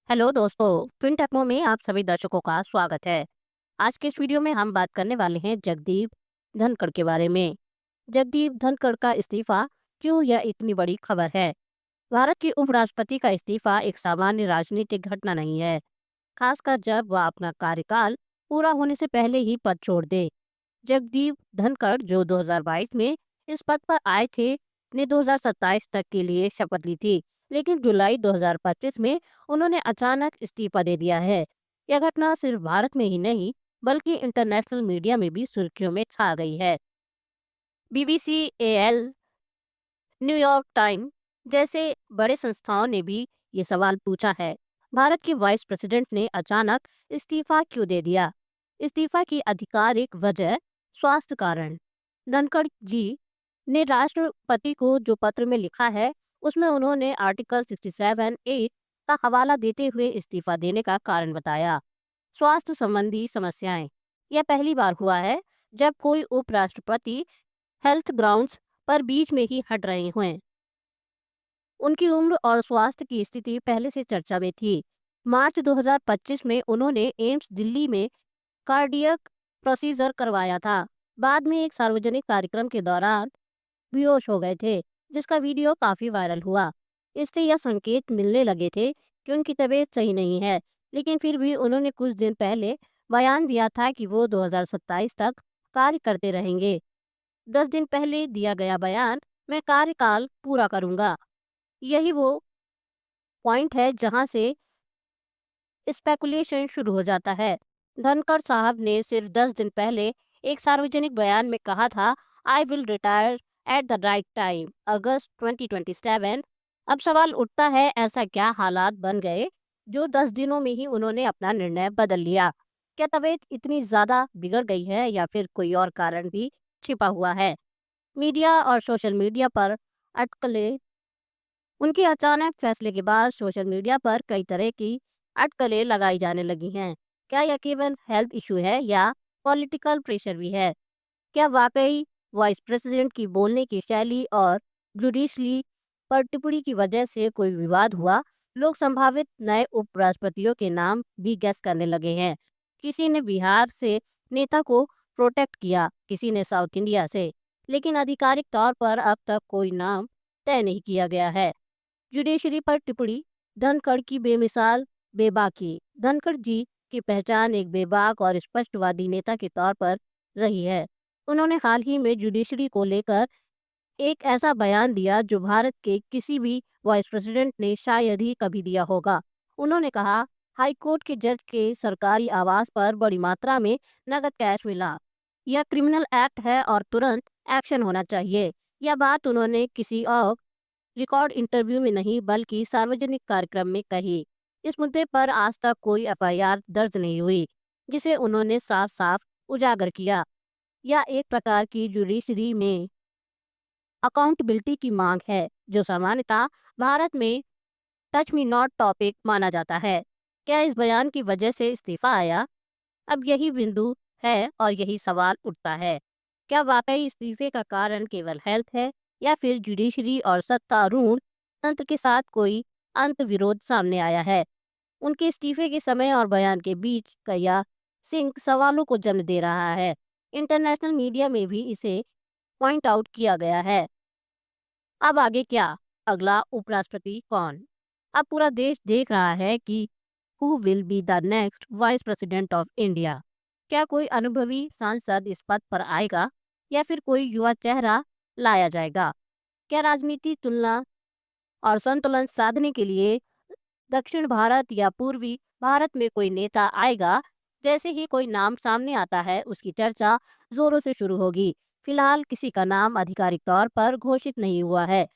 Hello दोस्तों, twin techno में आप सभी दर्शकों का स्वागत है। आज के इस वीडियो में हम बात करने वाले हैं जगदीप धनखड़ के बारे में। जगदीप धनखड़ का इस्तीफा, क्यों यह इतनी बड़ी खबर है। भारत के उपराष्ट्रपति का इस्तीफा एक सामान्य राजनीतिक घटना नहीं है, खासकर जब वह अपना कार्यकाल पूरा होने से पहले ही पद छोड़ दे। जगदीप धनखड़, जो 2022 में इस पद पर आए थे, ने 2027 तक के लिए शपथ ली थी, लेकिन जुलाई 2025 में उन्होंने अचानक इस्तीफा दे दिया है। यह घटना सिर्फ भारत में ही नहीं, बल्कि इंटरनेशनल मीडिया में भी सुर्खियों में छा गई है। बीबीसी, एएल, न्यूयॉर्क टाइम जैसे बड़े संस्थाओं ने भी ये सवाल पूछा है, भारत के वाइस प्रेसिडेंट ने अचानक इस्तीफा क्यों दे दिया। इस्तीफा की आधिकारिक वजह, स्वास्थ्य कारण। धनखड़ जी ने राष्ट्रपति को जो पत्र में लिखा है, उसमें उन्होंने आर्टिकल 67(a) का हवाला देते हुए इस्तीफा देने का कारण बताया। स्वास्थ्य संबंधी समस्याएं। यह पहली बार हुआ है जब कोई उपराष्ट्रपति हेल्थ ग्राउंड्स पर बीच में ही हट रहे हुए। उनकी उम्र और स्वास्थ्य की स्थिति पहले से चर्चा में थी। मार्च 2025 में उन्होंने एम्स दिल्ली में कार्डियक प्रोसीजर करवाया था। बाद में एक सार्वजनिक कार्यक्रम के दौरान बेहोश हो गए थे, जिसका वीडियो काफी वायरल हुआ। इससे यह संकेत मिलने लगे थे कि उनकी तबीयत सही नहीं है, लेकिन फिर भी उन्होंने कुछ दिन पहले बयान दिया था कि वो 2027 तक कार्य करते रहेंगे। 10 दिन पहले दिया गया बयान, मैं कार्यकाल पूरा करूंगा। यही वो पॉइंट है जहां से स्पेकुलेशन शुरू हो जाता है। धनखड़ साहब ने सिर्फ 10 दिन पहले एक सार्वजनिक बयान में कहा था, I will retire at the right time, August 2027। अब सवाल उठता है, ऐसा क्या हालात बन गए जो 10 दिनों में ही उन्होंने अपना निर्णय बदल लिया। क्या तबीयत इतनी ज्यादा बिगड़ गई है या फिर कोई और कारण भी छिपा हुआ है। मीडिया और सोशल मीडिया पर अटकलें। उनके अचानक फैसले के बाद सोशल मीडिया पर कई तरह की अटकलें लगाई जाने लगी हैं। क्या यह केवल हेल्थ इशू है या पॉलिटिकल प्रेशर भी है। क्या वाकई वाइस प्रेसिडेंट की बोलने की शैली और जुडिशली पर टिप्पणी की वजह से कोई विवाद हुआ। लोग संभावित नए उपराष्ट्रपतियों के नाम भी गैस करने लगे हैं। किसी ने बिहार से नेता को प्रोटेक्ट किया, किसी ने साउथ इंडिया से, लेकिन आधिकारिक तौर पर अब तक कोई नाम तय नहीं किया गया है। जुडिशरी पर टिप्पणी। धनखड़ की बेमिसाल बेबाकी। धनखड़ जी की पहचान एक बेबाक और स्पष्टवादी नेता के तौर पर रही है। उन्होंने हाल ही में जुडिशरी को लेकर एक ऐसा बयान दिया जो भारत के किसी भी वाइस प्रेसिडेंट ने शायद ही कभी दिया होगा। उन्होंने कहा, हाई कोर्ट के जज के सरकारी आवास पर बड़ी मात्रा में नगद कैश मिला। यह क्रिमिनल एक्ट है और तुरंत एक्शन होना चाहिए। यह बात उन्होंने किसी और रिकॉर्ड इंटरव्यू में नहीं, बल्कि सार्वजनिक कार्यक्रम में कही। इस मुद्दे पर आज तक कोई एफआईआर दर्ज नहीं हुई, जिसे उन्होंने साफ साफ उजागर किया। यह एक प्रकार की जुडिशरी में अकाउंटेबिलिटी की मांग है, जो सामान्यतः भारत में टच मी नॉट टॉपिक माना जाता है। क्या इस बयान की वजह से इस्तीफा आया? अब यही बिंदु है और यही सवाल उठता है, क्या वाकई इस्तीफे का कारण केवल हेल्थ है या फिर जुडिशरी और सत्तारूढ़ तंत्र के साथ कोई अंत विरोध सामने आया है। उनके इस्तीफे के समय और बयान के बीच का यह सिंक सवालों को जन्म दे रहा है। इंटरनेशनल मीडिया में भी इसे पॉइंट आउट किया गया है। अब आगे क्या? अगला उपराष्ट्रपति कौन? अब पूरा देश देख रहा है कि who will be the next vice president of India. क्या कोई अनुभवी सांसद इस पद पर आएगा या फिर कोई युवा चेहरा लाया जाएगा? क्या राजनीति तुलना और संतुलन साधने के लिए दक्षिण भारत या पूर्वी भारत में कोई नेता आएगा? जैसे ही कोई नाम सामने आता है, उसकी चर्चा जोरों से शुरू होगी। फिलहाल किसी का नाम आधिकारिक तौर पर घोषित नहीं हुआ है,